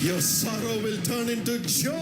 Your sorrow will turn into joy.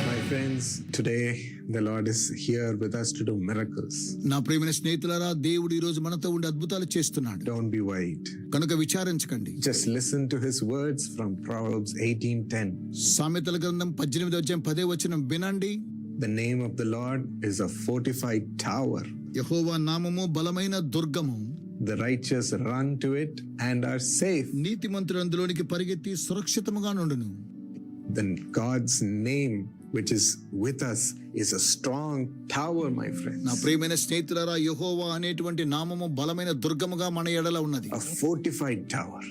My friends, today the Lord is here with us to do miracles. నా ప్రియమైన స్నేహితులారా, దేవుడు ఈ రోజు మనతో ఉండి అద్భుతాలు చేస్తున్నాడు. Don't be worried. కనుక విచారించకండి. Just listen to his words from Proverbs 18:10. సామెతల గ్రంథం 18:10 వినండి. The name of the Lord is a fortified tower. యెహోవా నామము బలమైన దుర్గము. The righteous run to it and are safe. నీతిమంతులు అందులోనికి పరిగెత్తి సురక్షితముగా నుండును. Then God's name, which is with us, is a strong tower, my friends. నా ప్రియమైన స్నేహితులారా, యెహోవా అనేటువంటి నామము బలమైన దుర్గముగా మన ఎడల ఉన్నది. A fortified tower.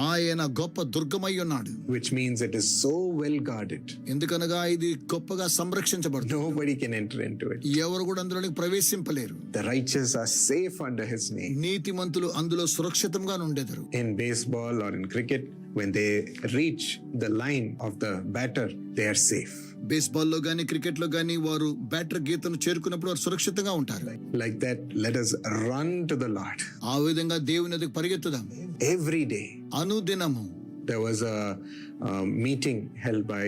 ఆయన గొప్ప దుర్గమై ఉన్నాడు. Which means it is so well guarded. ఎందుకనగా ఇది గొప్పగా సంరక్షించబడుతుంది. Nobody can enter into it. ఎవరు కూడా అందులోనికి ప్రవేశింపలేరు. The righteous are safe under his name. నీతిమంతులు అందులో సురక్షితంగా ఉండెదరు. In baseball or in cricket, when they reach the line of the batter, they are safe. Baseball లో గానీ, క్రికెట్ లో గానీ వారు బ్యాటర్ గీతను చేరుకున్నప్పుడు వారు సురక్షితంగా ఉంటారు. Like that, let us run to the Lord. ఆ విధంగా దేవుని ఎదుగు పరిగెత్తుదాం. Every day. అనుదినము. There was a meeting held by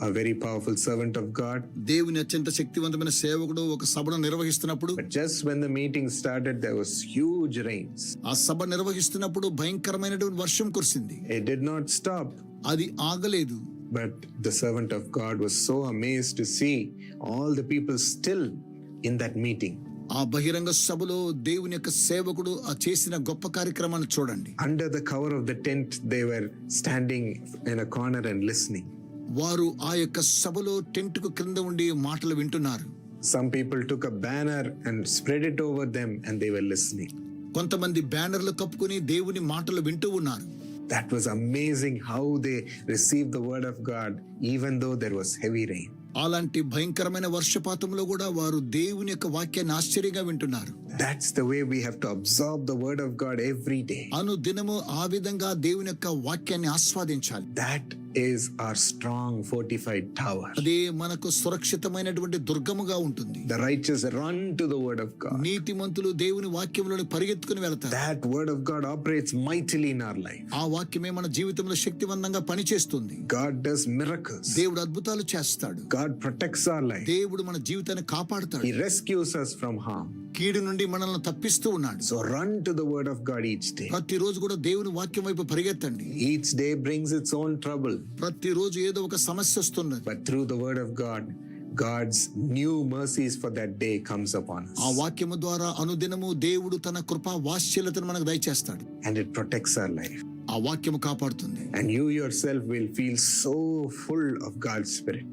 a very powerful servant of God. దేవుని అత్యంత శక్తివంతమైన సేవకుడు ఒక సభను నిర్వహిస్తున్నప్పుడు, But just when the meeting started, there was huge rains. ఆ సభ నిర్వహిస్తున్నప్పుడు భయంకరమైనటువంటి వర్షం కురిసింది. It did not stop. అది ఆగలేదు. But the servant of God was so amazed to see all the people still in that meeting. ఆ బహిరంగ సభలో దేవుని యొక్క సేవకుడు ఆ చేసిన గొప్ప కార్యక్రమాన్ని చూడండి. Under the cover of the tent, they were standing in a corner and listening. వారు ఆ యొక్క సభలో టెంట్ కు క్రింద ఉండి మాటలు వింటున్నారు. Some people took a banner and spread it over them and they were listening. కొంతమంది బ్యానర్లు కప్పుకొని దేవుని మాటలు వింటూ ఉన్నారు. That was amazing how they received the word of God even though there was heavy rain. అలాంటి భయంకరమైన వర్షపాతంలో కూడా వారు దేవుని యొక్క వాక్యాన్ని ఆశ్చర్యంగా వింటున్నారు. That's the way we have to absorb the word of God every day. అనుదినము ఆ విధంగా దేవుని యొక్క వాక్యాన్ని ఆస్వాదించాలి. That is our strong fortified tower. అదే మనకు సురక్షితమైనటువంటి దుర్గముగా ఉంటుంది. The righteous run to the word of God. నీతిమంతులు దేవుని వాక్యంలోని పరిగెత్తుకుని వెళ్తారు. That word of God operates mightily in our life. ఆ వాక్యమే మన జీవితంలో శక్తివంతంగా పనిచేస్తుంది. God does miracles. దేవుడు అద్భుతాలు చేస్తాడు. God protects our life. దేవుడు మన జీవితాన్ని కాపాడుతాడు. He rescues us from harm. కీడు నుండి మనల్ని తప్పిస్తూ ఉన్నాడు. So run to the word of God each day. ప్రతిరోజు కూడా దేవుని వాక్యం వైపు పరిగెత్తండి. Each day brings its own trouble. ప్రతిరోజు ఏదో ఒక సమస్య వస్తున్నది. But through the word of God, God's new mercies for that day comes upon us. ఆ వాక్యము ద్వారా అనుదినము దేవుడు తన కృపా వాత్సల్యతను మనకు దయచేస్తాడు. And it protects our life. ఆ వాక్యము కాపాడుతుంది. And you yourself will feel so full of God's spirit.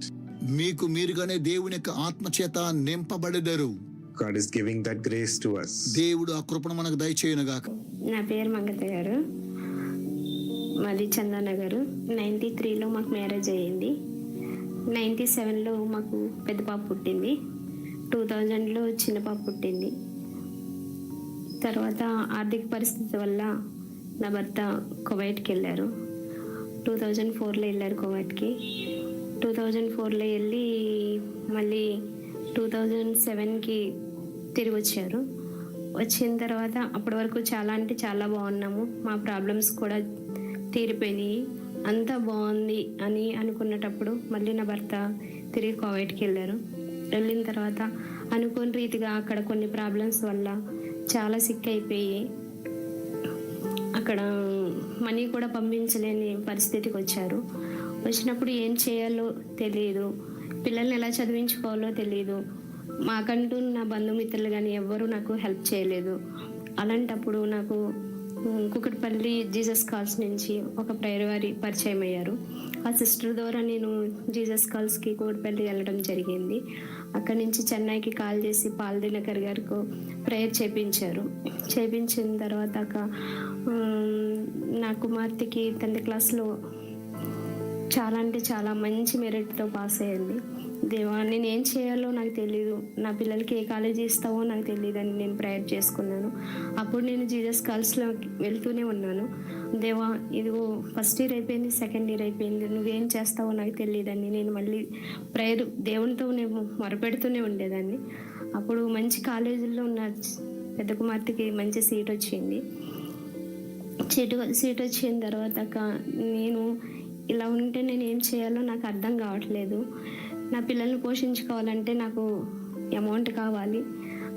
మీకు మీరుగానే దేవుని యొక్క ఆత్మ చేత నింపబడెదరు. God is giving that grace to us. దేవుడు ఆ కృపను మనకు దయచేయునుగాక. నా పేరు మంగత గారు, మాది చందానగర్. 93లో మాకు మ్యారేజ్ అయ్యింది. 97లో మాకు పెద్ద పాప పుట్టింది. 2000లో చిన్న పాప పుట్టింది. తర్వాత ఆర్థిక పరిస్థితి వల్ల నా భర్త కువైట్కి వెళ్ళారు. 2004లో వెళ్ళారు కువైట్కి. 2004లో వెళ్ళి మళ్ళీ 2007కి తిరిగి వచ్చారు. వచ్చిన తర్వాత అప్పటి వరకు చాలా అంటే చాలా బాగున్నాము. మా ప్రాబ్లమ్స్ కూడా తీరిపోయినాయి, అంతా బాగుంది అని అనుకున్నటప్పుడు మళ్ళీ నా భర్త తిరిగి కువైట్కి వెళ్ళారు. వెళ్ళిన తర్వాత అనుకోని రీతిగా అక్కడ కొన్ని ప్రాబ్లమ్స్ వల్ల చాలా సిక్ అయిపోయి అక్కడ మనీ కూడా పంపించలేని పరిస్థితికి వచ్చారు. వచ్చినప్పుడు ఏం చేయాలో తెలియదు, పిల్లల్ని ఎలా చదివించుకోవాలో తెలియదు. మాకంటూ నా బంధుమిత్రులు కానీ ఎవ్వరూ నాకు హెల్ప్ చేయలేదు. అలాంటప్పుడు నాకు కుకట్పల్లి జీసస్ కాల్స్ నుంచి ఒక ప్రేయర్ వారి పరిచయం అయ్యారు. ఆ సిస్టర్ ద్వారా నేను జీసస్ కాల్స్కి కుకట్పల్లి వెళ్ళడం జరిగింది. అక్కడి నుంచి చెన్నైకి కాల్ చేసి పాల్దినకర్ గారికి ప్రేయర్ చేయించారు. చేయించిన తర్వాత నా కుమార్తెకి 10th క్లాస్లో చాలా అంటే చాలా మంచి మెరిట్తో పాస్ అయ్యింది. దేవా, నేను ఏం చేయాలో నాకు తెలియదు, నా పిల్లలకి ఏ కాలేజీ ఇస్తావో నాకు తెలియదు అని నేను ప్రేయర్ చేసుకున్నాను. అప్పుడు నేను జీసస్ కాల్స్లో వెళ్తూనే ఉన్నాను. దేవా, ఇదిగో ఫస్ట్ ఇయర్ అయిపోయింది, సెకండ్ ఇయర్ అయిపోయింది, నువ్వేం చేస్తావో నాకు తెలియదని నేను మళ్ళీ ప్రేయర్ దేవునితో నేను మొరపెడుతూనే ఉండేదాన్ని. అప్పుడు మంచి కాలేజీల్లో ఉన్న పెద్ద కుమార్తెకి మంచి సీట్ వచ్చింది. సీట్ వచ్చిన తర్వాత నేను ఇలా ఉంటే నేను ఏం చేయాలో నాకు అర్థం కావట్లేదు. నా పిల్లల్ని పోషించుకోవాలంటే నాకు అమౌంట్ కావాలి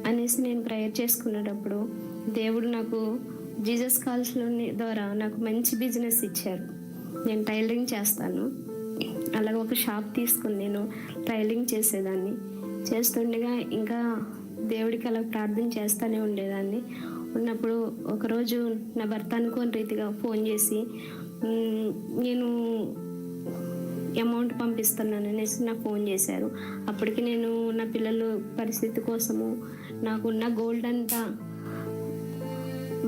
అనేసి నేను ప్రేయర్ చేసుకునేటప్పుడు దేవుడు నాకు జీసస్ కాల్స్లో ద్వారా నాకు మంచి బిజినెస్ ఇచ్చారు. నేను టైలరింగ్ చేస్తాను. అలాగే ఒక షాప్ తీసుకుని నేను టైలరింగ్ చేసేదాన్ని. చేస్తుండగా ఇంకా దేవుడికి అలా ప్రార్థన చేస్తూనే ఉండేదాన్ని. ఉన్నప్పుడు ఒకరోజు నా భర్త అనుకోని రీతిగా ఫోన్ చేసి నేను అమౌంట్ పంపిస్తున్నాను అనేసి నాకు ఫోన్ చేశారు. అప్పటికి నేను నా పిల్లల పరిస్థితి కోసము నాకున్న గోల్డ్ అంతా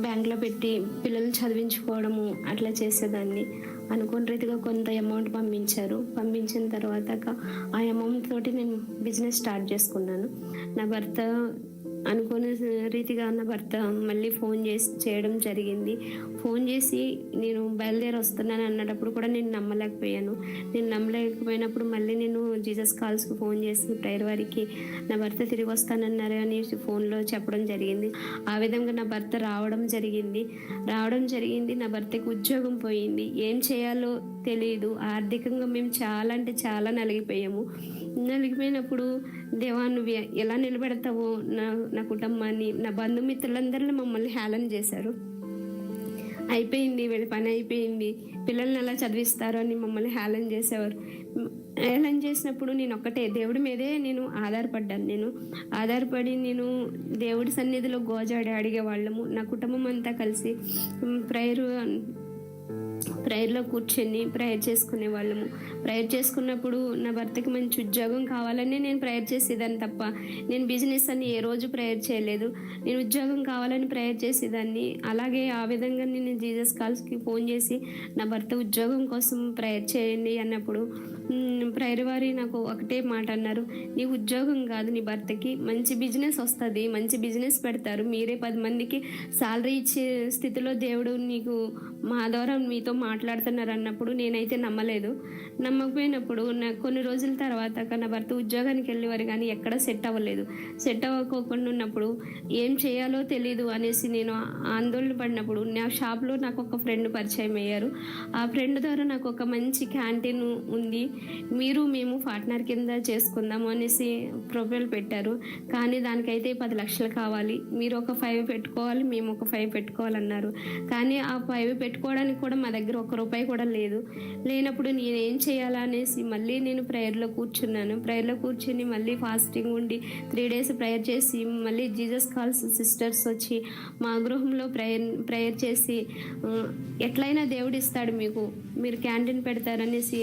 బ్యాంక్లో పెట్టి పిల్లల్ని చదివించుకోవడము అట్లా చేసేదాన్ని. అనుకోని రీతిగా కొంత అమౌంట్ పంపించారు. పంపించిన తర్వాత ఆ అమౌంట్ తోటి నేను బిజినెస్ స్టార్ట్ చేసుకున్నాను. నా భర్త అనుకునే రీతిగా నా భర్త మళ్ళీ ఫోన్ చేయడం జరిగింది. ఫోన్ చేసి నేను బయలుదేరి వస్తున్నాను అన్నప్పుడు కూడా నేను నమ్మలేకపోయాను. నేను నమ్మలేకపోయినప్పుడు మళ్ళీ నేను జీసస్ కాల్స్కి ఫోన్ చేసి ప్రేయర్ వారికి నా భర్త తిరిగి వస్తానన్నారు అని ఫోన్లో చెప్పడం జరిగింది. ఆ విధంగా నా భర్త రావడం జరిగింది. నా భర్తకి ఉద్యోగం పోయింది. ఏం చేయాలో తెలియదు. ఆర్థికంగా మేము చాలా అంటే చాలా నలిగిపోయినప్పుడు దేవా, నువ్వు ఎలా నిలబెడతావో నా కుటుంబాన్ని, నా బంధుమిత్రులందరినీ మమ్మల్ని హేళన చేశారు. అయిపోయింది, వీళ్ళ పని అయిపోయింది, పిల్లల్ని ఎలా చదివిస్తారు అని మమ్మల్ని హేళన చేసేవారు. హేళన చేసినప్పుడు నేను ఒక్కటే దేవుడి మీదే నేను ఆధారపడి నేను దేవుడి సన్నిధిలో గోజాడి అడిగేవాళ్ళము. నా కుటుంబం అంతా కలిసి ప్రేయర్లో కూర్చొని ప్రేయర్ చేసుకునే వాళ్ళము. ప్రేయర్ చేసుకున్నప్పుడు నా భర్తకి మంచి ఉద్యోగం కావాలని నేను ప్రేయర్ చేసేదాన్ని తప్ప నేను బిజినెస్ అని ఏ రోజు ప్రేయర్ చేయలేదు. నేను ఉద్యోగం కావాలని ప్రేయర్ చేసేదాన్ని. అలాగే ఆ విధంగా నేను జీసస్ కాల్స్కి ఫోన్ చేసి నా భర్త ఉద్యోగం కోసం ప్రేయర్ చేయండి అన్నప్పుడు ప్రేయర్ వారి నాకు ఒకటే మాట అన్నారు, నీ ఉద్యోగం కాదు, నీ భర్తకి మంచి బిజినెస్ వస్తుంది, మంచి బిజినెస్ పెడతారు, మీరే 10 మందికి శాలరీ ఇచ్చే స్థితిలో దేవుడు నీకు మా ద్వారా మీతో మాట్లాడుతున్నారు అన్నప్పుడు నేనైతే నమ్మకపోయినప్పుడు కొన్ని రోజుల తర్వాత నా భర్త ఉద్యోగానికి వెళ్ళేవారు కానీ ఎక్కడ సెట్ అవ్వకోకుండా ఉన్నప్పుడు ఏం చేయాలో తెలీదు అనేసి నేను ఆందోళన పడినప్పుడు నా షాప్లో నాకు ఒక ఫ్రెండ్ పరిచయం అయ్యారు. ఆ ఫ్రెండ్ ద్వారా నాకు ఒక మంచి క్యాంటీన్ ఉంది, మేము పార్ట్నర్ కింద చేసుకుందాము అనేసి ప్రొఫైల్ పెట్టారు. కానీ దానికైతే 10 లక్షలు కావాలి, మీరు ఒక 5 పెట్టుకోవాలి, మేము ఒక 5 పెట్టుకోవాలన్నారు. కానీ ఆ 5 పెట్టుకోవడానికి కూడా మా దగ్గర ₹1 కూడా లేనప్పుడు నేనేం చేయాలా అనేసి మళ్ళీ నేను ప్రేయర్లో కూర్చుని మళ్ళీ ఫాస్టింగ్ ఉండి 3 days ప్రేయర్ చేసి మళ్ళీ జీసస్ కాల్స్ సిస్టర్స్ వచ్చి మా గృహంలో ప్రేయర్ చేసి ఎట్లయినా దేవుడు ఇస్తాడు, మీరు క్యాంటీన్ పెడతారనేసి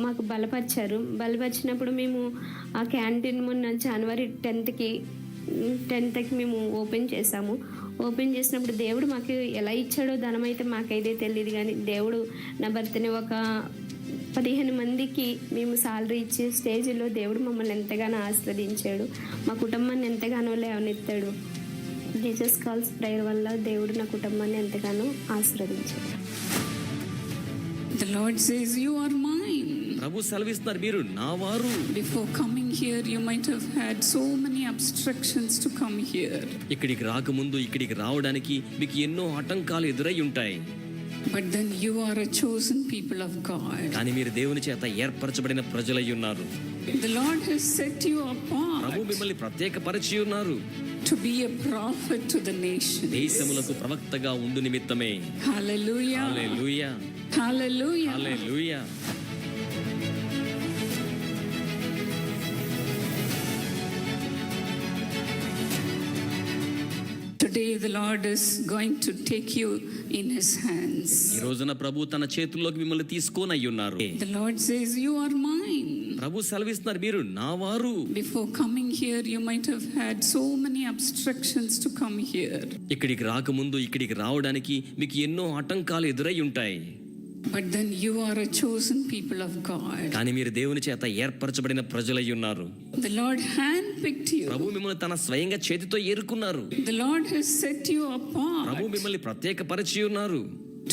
మాకు బలపరిచినప్పుడు మేము ఆ క్యాంటీన్ మొన్న January 10th మేము ఓపెన్ చేసాము. ఓపెన్ చేసినప్పుడు దేవుడు మాకు ఎలా ఇచ్చాడో ధనం అయితే మాకైతే తెలియదు, కానీ దేవుడు నా భర్తని ఒక 15 మందికి మేము సాలరీ ఇచ్చే స్టేజ్లో దేవుడు మమ్మల్ని ఎంతగానో ఆశీర్వదించాడు, మా కుటుంబాన్ని ఎంతగానో లేవనెత్తాడు. జీసస్ కాల్స్ ప్రేయర్ వల్ల దేవుడు నా కుటుంబాన్ని ఎంతగానో ఆశీర్వదించాడు. The Lord says, you are mine. ప్రభు సెలవిస్తున్నారు, మీరు నా వారు. Before coming here, you might have had so many obstructions to come here. ఇక్కడికి రాకముందు ఇక్కడికి రావడానికి మీకు ఎన్నో ఆటంకాలు ఎదురై ఉంటాయి. But then you are a chosen people of God. కానీ మీరు దేవుని చేత ఏర్పరచబడిన ప్రజలై ఉన్నారు. The Lord has set you apart. ప్రభు మిమ్మల్ని ప్రత్యేకపరిచి ఉన్నారు. To be a prophet to the nations. దేశములకు ప్రవక్తగా ఉండు నిమిత్తమే. Hallelujah. Hallelujah. Hallelujah. Hallelujah. Today the Lord is going to take you in his hands. ఈ రోజున ప్రభు తన చేతుల్లోకి మిమ్మల్ని తీసుకొనై ఉన్నారు. The Lord says, you are mine. ప్రభు సెలవిస్తున్నారు, మీరు నా వారు. Before coming here, you might have had so many obstructions to come here. ఇక్కడికి రాకముందు ఇక్కడికి రావడానికి మీకు ఎన్నో ఆటంకాలు ఎదురై ఉంటాయి. But then you are a chosen people of God. కానీ మీరు దేవుని చేత ఏర్పరచబడిన ప్రజలై ఉన్నారు. The Lord handpicked you. ప్రభు మిమ్మల్ని తన స్వయంగా చేతితో ఏరుకున్నారు. The Lord has set you apart ప్రభు మిమ్మల్ని ప్రత్యేకపరిచి ఉన్నారు.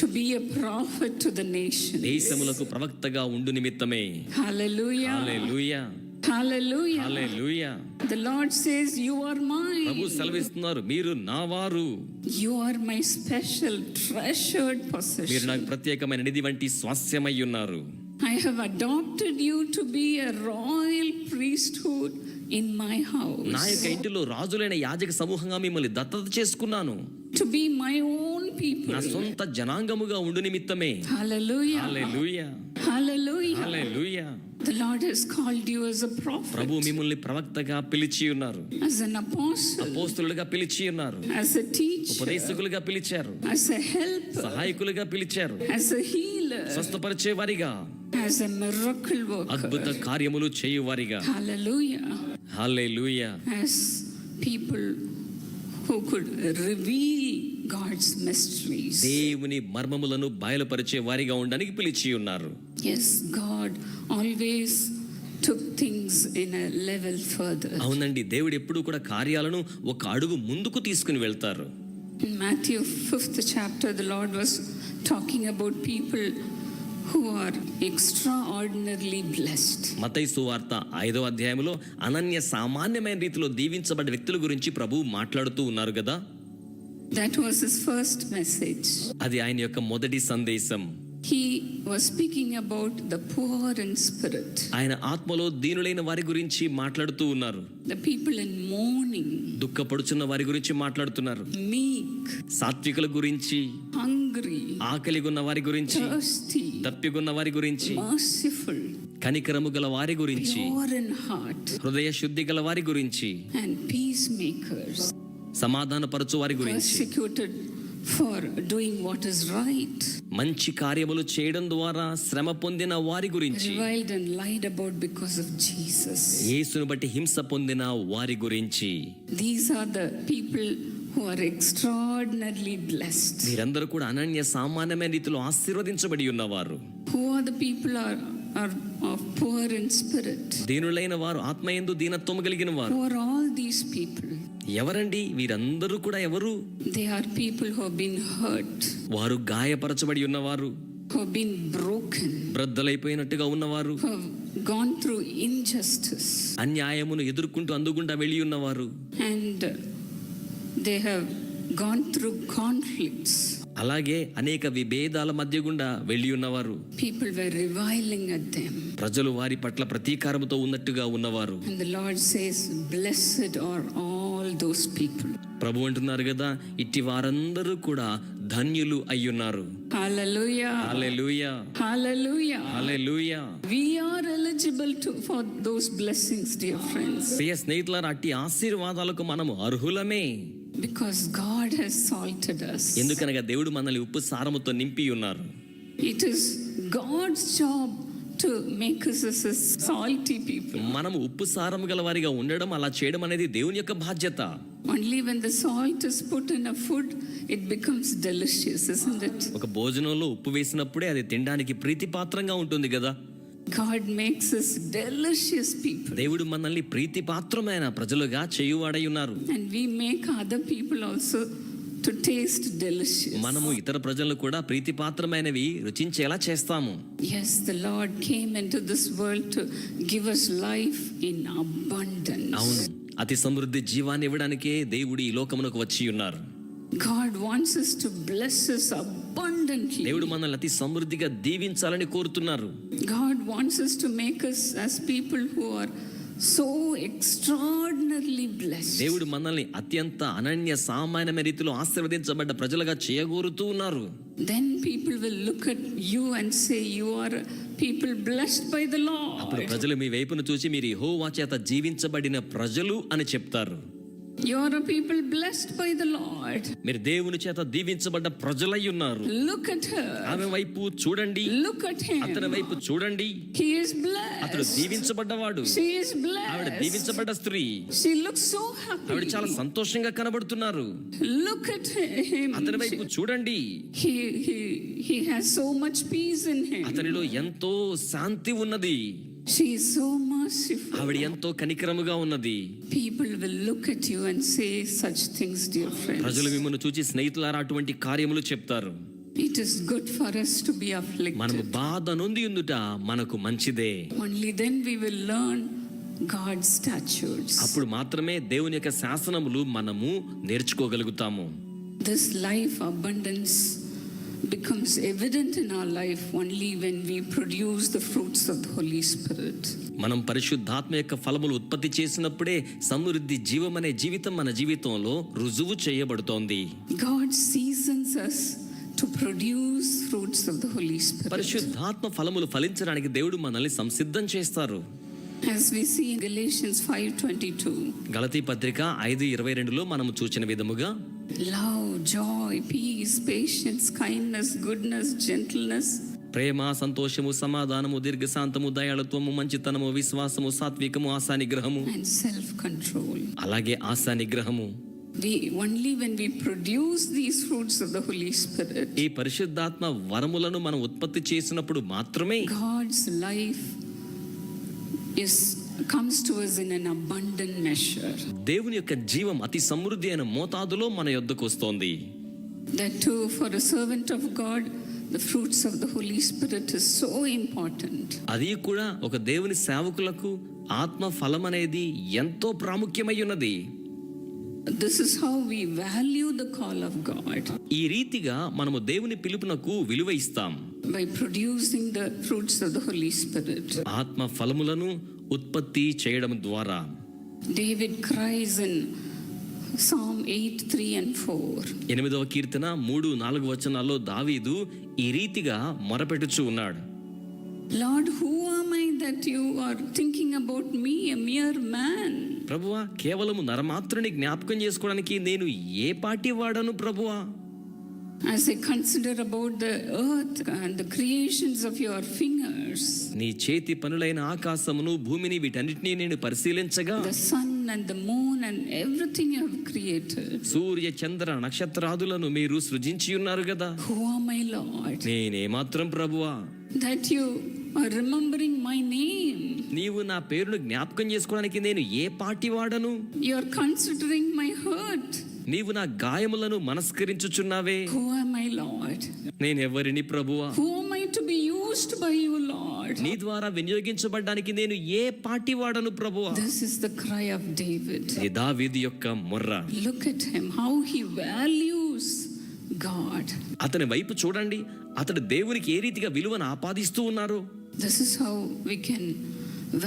to be a prophet to the nations. దేశములకు ప్రవక్తగా ఉండు నిమిత్తమే. Hallelujah. Hallelujah. Hallelujah. Hallelujah. The Lord says, you are Prabhu mine. సెలవిస్తున్నారు, మీరు నా వారు. You are my special treasured మీరు possession. నాకు ప్రత్యేకమైన నిధి వంటి స్వాస్యమై ఉన్నారు. I have adopted you to be a royal priesthood in my నా house. యొక్క ఇంటిలో రాజులైన యాజక సమూహంగా మిమ్మల్ని దత్తత చేసుకున్నాను. To be my own people. నా సొంత జనాంగముగా ఉండు నిమిత్తమే. Hallelujah. Hallelujah. Hallelujah. Hallelujah. The Lord has called you as a prophet, ప్రభు మిమ్మల్ని ప్రవక్తగా పిలిచి ఉన్నారు. as an apostle, అపోస్తలులుగా పిలిచి ఉన్నారు. as a teacher, ఉపదేశకులుగా పిలిచారు. as a helper, సహాయకులుగా పిలిచారు. as a healer, స్వస్థపరిచే వారిగా, as a miracle అద్భుత worker. కార్యములు చేయువారిగా. Hallelujah. Hallelujah. As people who could reveal God's mysteries. దేవుని మర్మములను బయలుపరిచే వారిగా ఉండడానికి పిలిచి ఉన్నారు. Yes, God always took things in a level further. అవునండి, దేవుడు ఎప్పుడు కూడా కార్యాలను ఒక అడుగు ముందుకు తీసుకుని వెళ్తారు. In Matthew 5th chapter, the Lord was talking about people who are extraordinarily blessed. మత్తయి సువార్త 5వ అధ్యాయంలో అనన్య సామాన్యమైన రీతిలో దీవించబడ్డ వ్యక్తుల గురించి ప్రభు మాట్లాడుతూ ఉన్నారు కదా. That was his first message. అది ఆయన యొక్క మొదటి సందేశం. He was speaking about the poor in spirit, ఆయన ఆత్మలో దీనులైన వారి గురించి మాట్లాడుతూ ఉన్నారు. the people in mourning, దుఃఖపడుచున్న వారి గురించి మాట్లాడుతున్నారు. meek, సాత్వికుల గురించి, hungry, ఆకలిగొన్న వారి గురించి, thirsty, దప్పిగొన్న వారి గురించి, merciful, కనికరము గల వారి గురించి, pure in heart, హృదయ శుద్ధి గల వారి గురించి, and peacemakers, సమాధానపరచు వారి గురించి, persecuted for doing what is right, మంచి కార్యములు చేయడం ద్వారా శ్రమ పొందిన వారి గురించి, reviled and lied about because of Jesus. యేసును బట్టి హింస పొందిన వారి గురించి. These are the people who are extraordinarily blessed. మీరందరూ కూడా అనన్య సామాన్యమైన రీతిలో ఆశీర్వదించబడి ఉన్నవారు. Who are the people are of poor in spirit? దీనులైన వారు, ఆత్మయందు దీనత్వము కలిగిన వారు. Who are all these people? ఎవరండి వీరందరూ కూడా? ఎవరు? They are people who have been hurt, వారు గాయపరచబడి ఉన్నవారు, who have been broken, బ్రద్దలైపోయినట్టుగా ఉన్నవారు, who have gone through injustice, అన్యాయమును ఎదుర్కొంటూ అందుగుండా వెళ్ళి ఉన్నవారు, and they have gone through conflicts. అలాగే అనేక విభేదాల మధ్య గుండా వెళ్ళి ఉన్నవారు. People were reviling at them. ప్రజలు వారి పట్ల ప్రతీకారముతో ఉన్నట్టుగా ఉన్నవారు. And the Lord says, blessed are all those people. ప్రభు అంటున్నారు కదా, ఇట్టి వారందరూ కూడా ధన్యులు అయ్యున్నారు. Hallelujah. Hallelujah. Hallelujah. Hallelujah. We are eligible for those blessings, dear friends, ప్రియ స్నేహితులారా, అట్టి ఆశీర్వాదాలకు మనము అర్హులమే. because God has salted us. ఎందుకనగా దేవుడు మనల్ని ఉప్పు సారముతో నింపి ఉన్నారు. It is God's job to make us as a salty people. మనము ఉప్పు సారము గల వారిగా ఉండడం, అలా చేయడం అనేది దేవుని యొక్క బాధ్యత. Only when the salt is put in a food, it becomes delicious, isn't it? ఒక భోజనంలో ఉప్పు వేసినప్పుడే అది తినడానికి ప్రీతిపాత్రంగా ఉంటుంది కదా. God makes us delicious people. దేవుడు మనల్ని ప్రీతిపాత్రమైన ప్రజలుగా చేయువాడై ఉన్నారు. And we make other people also to taste delicious. మనము ఇతర ప్రజలను కూడా ప్రీతిపాత్రమైనవి రుచించేలా చేస్తాము. Yes, the Lord came into this world to give us life in abundance. అవును, అతి సమృద్ధి జీవాన్ని ఇవ్వడానికే దేవుడు ఈ లోకమునకు వచ్చి ఉన్నారు. God wants us to bless us abundantly. దేవుడు మనల్ని అతి సమృద్ధిగా దీవించాలని కోరుతున్నారు. God wants us to make us as people who are so extraordinarily blessed. దేవుడు మనల్ని అత్యంత అనన్య సామాన్యమైన రీతిలో ఆశీర్వదించబడ్డ ప్రజలుగా చేయగోరుతూ ఉన్నారు. Then people will look at you and say, you are people blessed by the అప్పుడు Lord. ప్రజలు మీ వైపును చూసి, మీరు యెహోవా చేత జీవించబడిన ప్రజలు అని చెప్తారు. You are a people blessed by the Lord. మీరు దేవుని చేత దీవించబడ్డ ప్రజలై ఉన్నారు. Look at her. ఆమె వైపు చూడండి. Look at him. అతని వైపు చూడండి. He is blessed. అతడు దీవించబడ్డవాడు. She is blessed. ఆవిడ దీవించబడ్డ స్త్రీ. She looks so happy. ఆవిడ చాలా సంతోషంగా కనబడుతున్నారు. Look at him. అతని వైపు చూడండి. He has so much peace in him. అతనిలో ఎంతో శాంతి ఉన్నది. She is so merciful. ఆవిడ ఎంతో కనికరముగా ఉన్నది. People will look at you and say such things, dear friends. ప్రజలు మిమ్మల్ని చూచి స్నేహితులారా అటువంటి కార్యములు చెప్తారు. It is good for us to be afflicted. మనము బాధ నొంది ఉందుట మనకు మంచిదే. Only then we will learn God's statutes. అప్పుడు మాత్రమే దేవుని యొక్క శాసనములు మనము నేర్చుకోగలుగుతాము. This life abundance becomes evident in our life only when we produce the fruits of the Holy Spirit. మనం పరిశుద్ధాత్మ యొక్క ఫలములు ఉత్పత్తి చేసినప్పుడే సమృద్ధి జీవమనే జీవితం మన జీవితంలో రుజువు చేయబడుతోంది. God seasons us to produce fruits of the Holy Spirit. పరిశుద్ధాత్మ ఫలములు ఫలించడానికి దేవుడు మనల్ని సంసిద్ధం చేస్తారు. As we see in Galatians 5:22. గలతీ పత్రిక 5:22లో మనము చూచిన విధముగా Love, joy, peace, patience, kindness, goodness, gentleness. ప్రేమ, సంతోషము, సమాధానము, దీర్ఘశాంతము, దయాళుత్వము, మంచితనము, విశ్వాసము, సాత్వికము, ఆశానిగ్రహము And self-control. అలాగే ఆశానిగ్రహము. Only when we produce these fruits of the Holy Spirit, ఈ పరిశుద్ధాత్మ వరములను మనం ఉత్పత్తి చేసినప్పుడు మాత్రమే God's life comes to us in an abundant measure. దేవుని యొక్క జీవం అతి సమృద్ధి అయిన మోతాదులో మన యొద్దకు వస్తోంది. That too, for a servant of God, the fruits of the Holy Spirit is so important. అది కూడా ఒక దేవుని సేవకులకు ఆత్మ ఫలం అనేది ఎంతో ప్రాముఖ్యమై ఉన్నది. This is how we value the call of God. ఈ రీతిగా మనము దేవుని పిలుపునకు విలువ ఇస్తాం. By producing the fruits of the Holy Spirit. ఆత్మ ఫలములను ఉత్పత్తి చేయడం ద్వారా. David cries in Psalm 8:3 and 4. 8వ కీర్తన 3-4 వచనాల్లో దావీదు ఈ రీతిగా మొరపెట్టుచు ఉన్నాడు. Lord, who am I that you are thinking about me, a mere man? ప్రభువా, కేవలము నరమాత్రుని జ్ఞాపకం చేసుకోవడానికి నేను ఏ పాటి వాడను ప్రభువా? As I consider about the earth and the creations of your fingers, నీ చేతి పనులైన ఆకాశమును భూమిని వీటన్నిటినీ నేను పరిశీలించగా, the sun and the moon and everything you have created, సూర్య చంద్ర నక్షత్రాదులను మీరు సృజించి ఉన్నారు కదా. who am I, Lord, నేనేమాత్రం ప్రభువా that you are remembering my name? నీవు నా పేరును జ్ఞాపకం చేసుకోవడానికి నేను ఏ పాటి వాడను? You are considering my hurt. నీవు నా గాయములను మనస్కరించుచున్నావే. Who am I, Lord? నేనెవరిని ప్రభువా? Who am I to be used by you, Lord? నీ ద్వారా వినియోగించబడ్డానికి నేను ఏ పాటి వాడను ప్రభువా? This is the cry of David. ఇది దావీదు యొక్క మొర్ర. Look at him, how he values God. అతని వైపు చూడండి, అతడు దేవునికి ఏ రీతిగా విలువను ఆపాదిస్తూ ఉన్నారు. This is how we can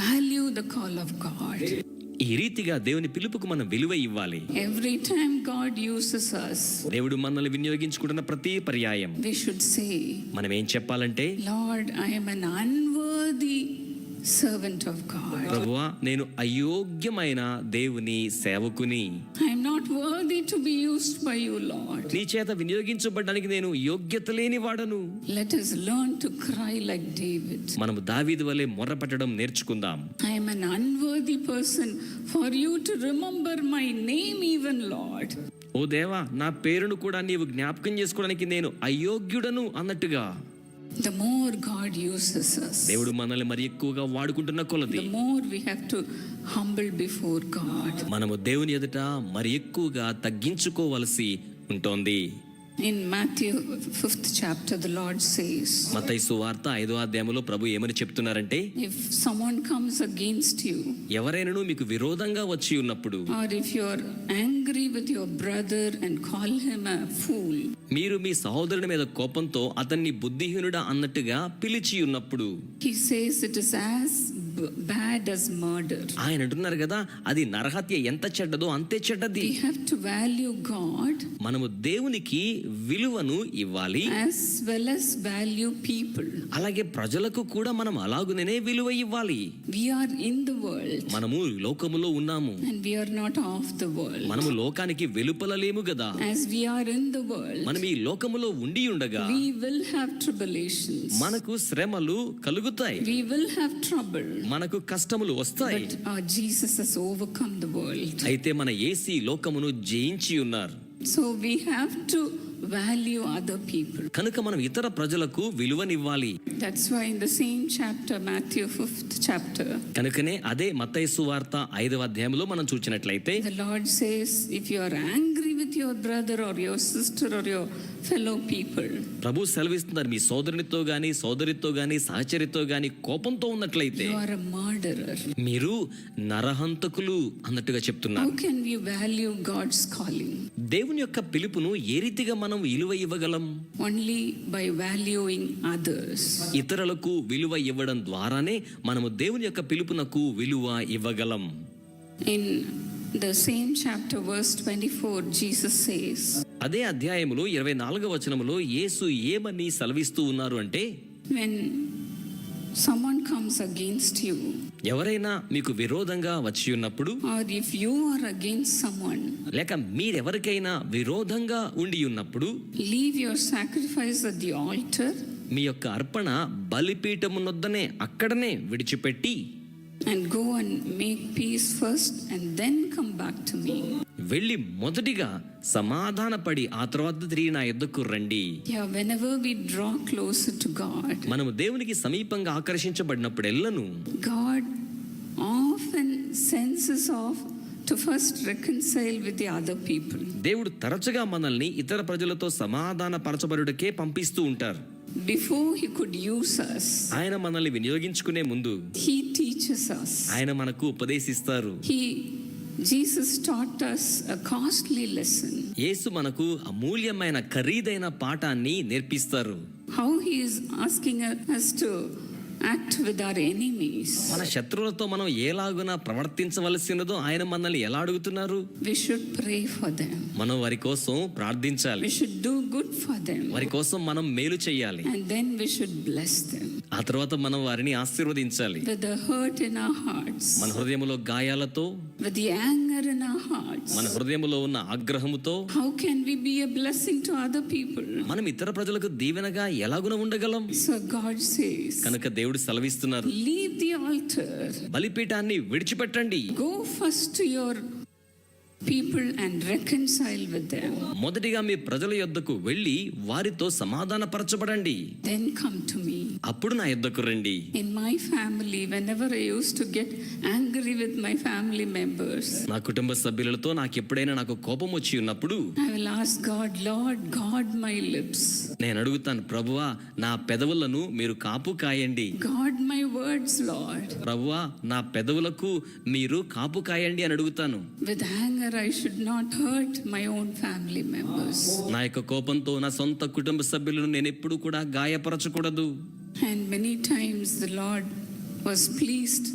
value the call of God. ఈ రీతిగా దేవుని పిలుపుకు మనం విలువ ఇవ్వాలి. Every time God uses us, దేవుడు మనల్ని వినియోగించుకుంటున్న ప్రతి పర్యాయం we should say, మనం ఏం చెప్పాలంటే, Lord, I am an unworthy servant of God. ప్రభువా, నేను అయోగ్యమైన దేవుని సేవకుని. I am not worthy to be used by you, Lord. నీ చేత వినియోగించబడడానికి నేను యోగ్యత లేని వాడను. Let us learn to cry like David. మనము దావీదు వలె మొర్ర పెట్టడం నేర్చుకుందాం. I am an unworthy person for you to remember my name even, Lord. ఓ దేవా, నా పేరును కూడా నీవు జ్ఞాపకం చేసుకోవడానికి నేను అయోగ్యుడను అన్నట్టుగా. The more God uses us, దేవుడు మనల్ని మరి ఎక్కువగా వాడుకుంటున్న కొలది the more we have to humble before God. మనము దేవుని ఎదుట మరి ఎక్కువగా తగ్గించుకోవలసి ఉంటోంది. In Matthew 5th chapter, the Lord says, మత్తయి సువార్త 5వ అధ్యాయంలో ప్రభు ఏమని చెప్తున్నారంటే, if someone comes against you, ఎవరైనాను మీకు విరోధంగా వచ్చి ఉన్నప్పుడు, or if you are angry with your brother and call him a fool, మీరు మీ సహోదరుని మీద కోపంతో అతన్ని బుద్ధిహీనుడా అన్నట్టుగా పిలిచి ఉన్నప్పుడు, he says it is as bad bad as murder. ఆయన అంటున్నారు కదా, అది నరహత్య ఎంత చెడ్డదో అంతే చెడ్డది. We have to value God మనము దేవునికి విలువను ఇవ్వాలి, as well as value people. అలాగే ప్రజలకు కూడా మనం అలాగునే విలువ ఇవ్వాలి. We are in the world మనము లోకములో ఉన్నాము, and we are not of the world. మనము లోకానికి వెలుపల లేము కదా. As we are in the world, మనం ఈ లోకములో ఉండి ఉండగా we will have tribulations. మనకు శ్రమలు కలుగుతాయి, We will have trouble. మనకు కష్టములు వస్తాయి. But our Jesus has overcome the world. అయితే మన యేసు లోకమును జయించి ఉన్నారు. So we have to value other people. కనుక మనం ఇతర ప్రజలకు విలువనివ్వాలి. That's why in the same chapter, Matthew 5th chapter, కనుకనే అదే మత్తయి సువార్త 5వ అధ్యాయంలో మనం చూసినట్లయితే the Lord says, if you are angry with your brother or your sister or your fellow people, ప్రభు సెలవిస్తున్నారు, మీ సోదరునితో గాని సోదరితో గాని సహచరితో గాని కోపంతో ఉన్నట్లయితే you are a murderer. మీరు నరహంతకులు అన్నట్టుగా చెప్తున్నారు. How can we value God's calling? దేవుని యొక్క పిలుపును ఏ రీతిగా మనం విలువ ఇవ్వగలం? Only by valuing others. ఇతరులకు విలువ ఇవ్వడం ద్వారానే మనము దేవుని యొక్క పిలుపునకు విలువ ఇవ్వగలం. In the same chapter, verse 24, Jesus says, అదే అధ్యాయములో 24వ వచనములో యేసు ఏమని సెలవిస్తూ ఉన్నారు అంటే, when someone comes against you, ఎవరైనా మీకు విరోధంగా వచ్చి ఉన్నప్పుడు, or if you are against someone, లేక మీరెవరికైనా విరోధంగా ఉండి ఉన్నప్పుడు, leave your sacrifice at the altar మీ యొక్క అర్పణ బలిపీఠమునొద్దనే అక్కడనే విడిచిపెట్టి and go and make peace first and then come back to me. వెళ్ళి మొదటిగా సమాధానపడి ఆ తర్వాత తిరిగి నా యొద్దకు రండి. Yeah, whenever we draw closer to God, మనము దేవునికి సమీపంగా ఆకర్షించబడినప్పుడెల్లను God often sends us off to first reconcile with the other people. దేవుడు తరచుగా మనల్ని ఇతర ప్రజలతో సమాధాన పరచబడుటకే పంపిస్తూ ఉంటారు. Before he could use us, ఆయన మనల్ని వినియోగించుకునే ముందు he teaches us. ఆయన మనకు ఉపదేశిస్తారు. Jesus taught us a costly lesson. యేసు మనకు అమూల్యమైన ఖరీదైన పాఠాన్ని నేర్పిస్తారు. How he is asking us to act with our enemies. మన శత్రువులతో మనం ఎలాగున ప్రవర్తించవలసినదో ఆయన మనల్ని ఎలా అడుగుతున్నారు? We should pray for them. మనం వారి కోసం ప్రార్థించాలి, We should do good for them. వారి కోసం మనం మేలు చేయాలి, And then we should bless them. ఆ తర్వాత మనం వారిని ఆశీర్వదించాలి. With the hurt in our hearts, మన హృదయములో గాయాలతో, with the anger in our hearts, మన హృదయములో ఉన్న ఆగ్రహముతో how can we be a blessing to other people? మనం ఇతర ప్రజలకు దీవెనగా ఎలాగున ఉండగలం? So God says, కనుక దేవుడు సెలవిస్తున్నారు, leave the altar, బలిపీఠాన్ని విడిచిపెట్టండి, go first to your people and reconcile with them, మొదటిగా మీ ప్రజల యొద్దకు వెళ్ళి వారితో సమాధానపరచబడండి, then come to me. అప్పుడు నా యొద్దకు రండి. In my family, whenever I used to get angry with my family members, నా కుటుంబ సభ్యులతో నాకు ఎప్పుడైనా నాకు కోపం వచ్చి ఉన్నప్పుడు I will ask God, Lord, guard my lips, నేను అడుగుతాను, ప్రభువా నా పెదవులను మీరు కాపు కాయండి, guard my words, Lord. ప్రభువా నా పెదవులకు మీరు కాపు కాయండి అని అడుగుతాను. With anger, I should not hurt my own family members. నా యొక్క కోపంతో నా సొంత కుటుంబ సభ్యులను నేను ఎప్పుడు కూడా గాయపరచకూడదు. And many times the Lord was pleased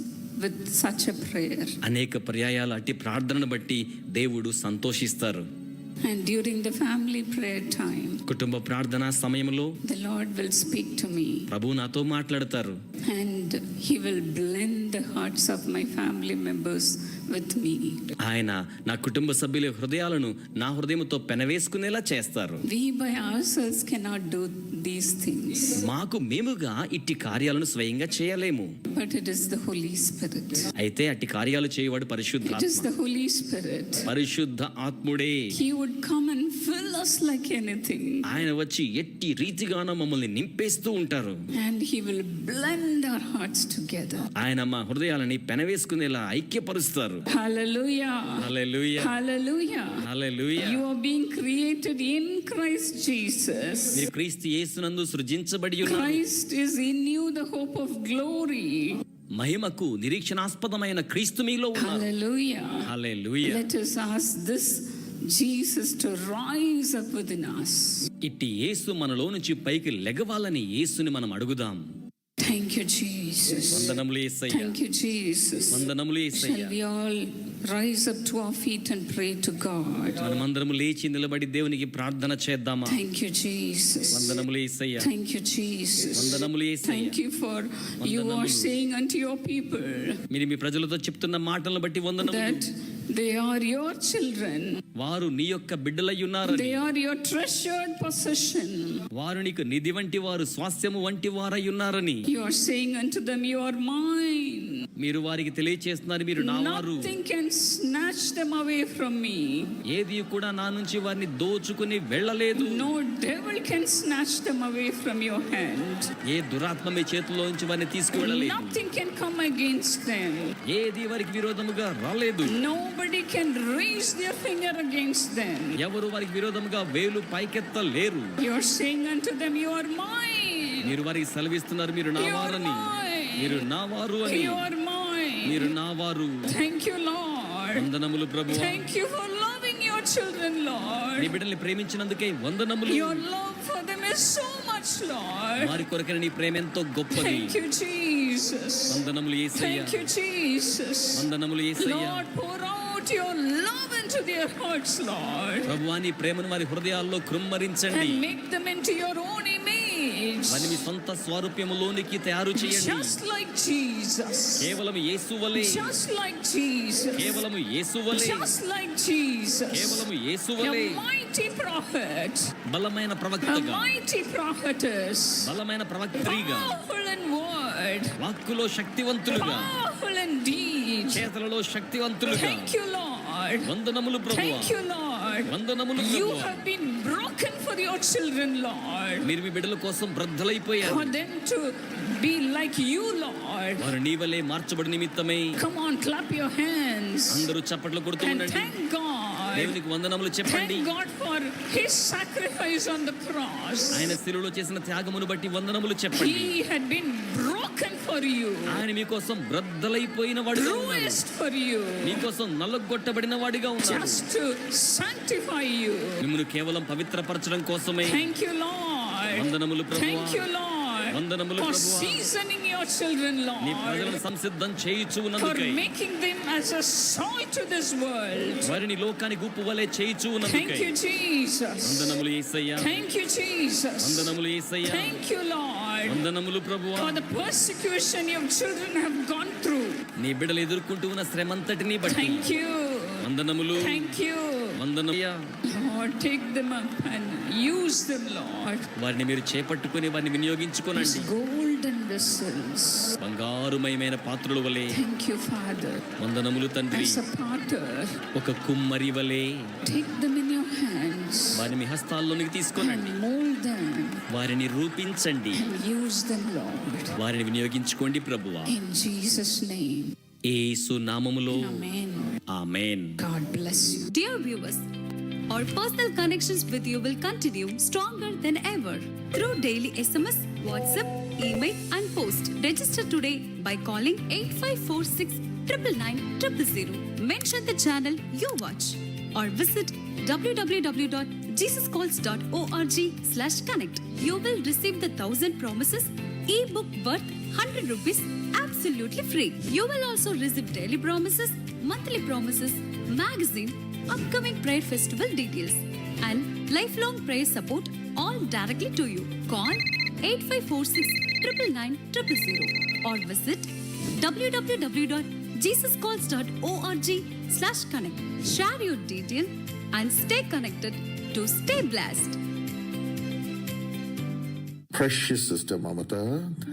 with such a prayer. అనేక పర్యాయాలు అట్టి ప్రార్థనను బట్టి దేవుడు సంతోషిస్తారు. And during the family prayer time, కుటుంబ ప్రార్థన సమయంలో the Lord will speak to me. ప్రభు నాతో మాట్లాడతారు. And he will blend the hearts of my family members with me. ఆయన నా కుటుంబ సభ్యుల హృదయాలను నా హృదయంతో పెనవేసుకునేలా చేస్తారు. We by ourselves cannot do these things, మాకు మేముగా ఇట్టి కార్యాలను స్వయంగా చేయలేము. but it is the Holy Spirit. అయితే అట్టి కార్యాలు చేయవాడు It is పరిశుద్ధాత్మ. the Holy Spirit. పరిశుద్ధ ఆత్ముడే. He would come and fill us like anything. ఆయన వచ్చి ఎట్టి రీతిగానో మమ్మల్ని నింపేస్తూ ఉంటారు. And he will blend our hearts together. ఆయన మా హృదయాలని పెనవేసుకునేలా ఐక్యపరుస్తారు. Hallelujah. Hallelujah, Hallelujah. Hallelujah. You are being created in Christ Jesus. మీరు క్రీస్తు యేసునందు సృజించబడి ఉన్నారు. Christ is in you, the hope of glory. మహిమకు నిరీక్షణాస్పదమైన క్రీస్తు మీలో ఉన్నారు. Hallelujah. Hallelujah. Let us ask this Jesus to rise up within us. ఇట్టి యేసు మనలో నుంచి పైకి లెగవాలని యేసుని మనం అడుగుదాం. Thank you, Jesus. వందనములు యేసయ్యా. Thank you, Jesus. వందనములు Shall Yesayya. we all rise up to our feet and pray to God? మనమందరము లేచి నిలబడి దేవునికి ప్రార్థన చేద్దామా? Thank you, Jesus. వందనములు యేసయ్యా. Thank you, Jesus. వందనములు యేసయ్యా. Thank you for you are saying unto your people మీరు మీ ప్రజలతో చెప్తున్న మాటలను బట్టి వందనములు. that they are your children. వారు నీ యొక్క బిడ్డలై ఉన్నారని, They are your treasured possession. వారు నీకు నిధి వంటి వారు, స్వాస్థ్యము వంటి వారై ఉన్నారని You are saying unto them, you are mine. మీరు వారికి తెలియచేస్తున్నారు, మీరు నా వారు. Nothing can snatch them away from me. ఏది కూడా నా నుంచి వారిని దోచుకుని వెళ్ళలేదు. No devil can snatch them away from your hand. ఏ దురాత్మ మీ చేతిలో నుంచి వారిని తీసుకువెళ్ళలేదు. Nothing can come against them. ఏది వారికి విరోధముగా రాలేదు. Nobody can raise their finger against them. ఎవరు వారికి విరోధముగా వేలు పైకెత్తలేరు. You are saying unto them, you are mine. మీరు వారికి సెలవిస్తున్నారు, మీరు నా You are వారని, mine. మీరు నా వారు అని. You are mine. మీరు నా వారు. Thank you, Lord. వందనములు ప్రభువా. Thank you for loving your children, నీ Lord. బిడ్డల్ని ప్రేమించినందుకే వందనములు. Your love for them is so much, Lord. వారి కొరకైన నీ ప్రేమ ఎంతో గొప్పది. Thank you, Jesus. వందనములు యేసయ్యా. Thank you, Jesus. వందనములు యేసయ్యా. Lord, pour out your love into their hearts, Lord, ప్రభువా, నీ ప్రేమను వారి హృదయాల్లో కృమ్మరించండి. and make them into your own image, వారిని మీ సొంత స్వరూప్యములోనికి తయారు చేయండి. just like Jesus. కేవలం యేసు వలె, Just like Jesus. కేవలం యేసు వలె, Just like Jesus. కేవలం యేసు A వలె. mighty prophet, బలమైన a ప్రవక్తగా, mighty prophetess, బలమైన ప్రవక్త్రిగా, powerful in word, వాక్కులో శక్తివంతులుగా, powerful in deed. చేతలలో శక్తివంతులుగా. Thank you, Lord. వందనములు ప్రభువా. Thank you, Lord. వందనములు You ప్రభువా. have been broken for your children, Lord. మీరు మీ బిడ్డల కోసం బ్రద్దలైపోయారు. For them to be like you, Lord. వారు నీ వలె మార్చబడి నిమిత్తమై. Come on, clap your hands అందరూ చప్పట్లు కొడుతూ and ఉండండి. thank God. దేవునికి వందనములు చెప్పండి. Thank God for His sacrifice on the cross. ఆయన శిలువలో చేసిన త్యాగమును బట్టి వందనములు చెప్పండి. He had been broken for you, ఆయన మీకోసం బ్రద్దలైపోయిన వాడిగా ఉన్నాడు. bruised for you, మీకోసం నల్లగొట్టబడిన వాడిగా ఉన్నాడు. just to sanctify you. మిమ్మల్ని కేవలం పవిత్రపరచడం కోసమే. Thank you, Lord. వందనములు ప్రభువా. Thank you, Lord, వందనములు for ప్రభువా. seasoning your children, నీ ప్రజలను Lord, సంసిద్ధం చేయుచు for ఉన్నందుకై. making them as a salt to this world. వారిని లోకానికి ఉప్పు వలె చేయుచు Thank ఉన్నందుకై. you, Jesus. వందనములు యేసయ్యా. Thank you, Jesus. వందనములు యేసయ్యా. Thank you, Lord, వందనములు ప్రభువా. for the persecution your children have gone through. నీ బిడ్డలు ఎదుర్కొంటూ ఉన్న శ్రమంతటిని బట్టి Thank you. వందనములు. Thank you. వందనముయ్యా. Lord, take them up and use them, Lord, వారిని మీరు చేపట్టుకుని వారిని వినియోగించుకోనండి. as golden vessels. బంగారుమయమైన పాత్రల వలె. Thank you, Father. వందనములు తండ్రి. As a potter, ఒక కుమ్మరి వలె take them in your hands వారిని మీ హస్తాల్లోనికి తీసుకోనండి. and mold them వారిని రూపించండి. and use them, Lord, వారిని వినియోగించుకోండి ప్రభువా. in Jesus' name. యేసు నామములో Amen. Amen. God bless you. Dear viewers, our personal connections with you will continue stronger than ever through daily SMS, WhatsApp, email and post. Register today by calling 8546 999 000. Mention the channel you watch or visit www.jesuscalls.org/connect. You will receive the 1000 Promises e-book worth 100 rupees absolutely free. You will also receive daily promises, monthly promises, magazine, upcoming prayer festival details, and lifelong prayer support all directly to you. Call 8546 999 000 or visit www.jesuscalls.org/connect. Share your detail and stay connected to stay blessed. Precious sister Mamata,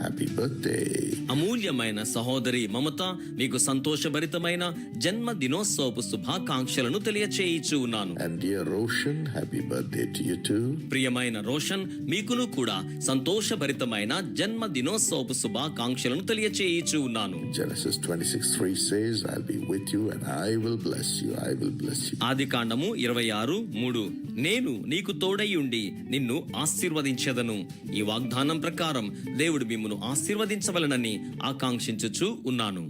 happy birthday. అమూల్యమైన సహోదరి మమత, మీకు సంతోషభరితమైన జన్మ దినోత్సవపు శుభాకాంక్షలను తెలియచేయిచూ ఉన్నాను. And dear Roshan, happy birthday to you too. ప్రియమైన రోషన్, మీకును కూడా సంతోషభరితమైన జన్మ దినోత్సవపు శుభాకాంక్షలను తెలియచేయిచూ ఉన్నాను. Genesis 26:3 says, I'll be with you and I will bless you. I will bless you. ఆదికాండము 26:3, నేను నీకు తోడై ఉండి నిన్ను ఆశీర్వదించెదను. ఈ వాగ్దానం ప్రకారం దేవుడు మిమ్మును ఆశీర్వదించవలనని ఆకాంక్షించుచూ ఉన్నాను.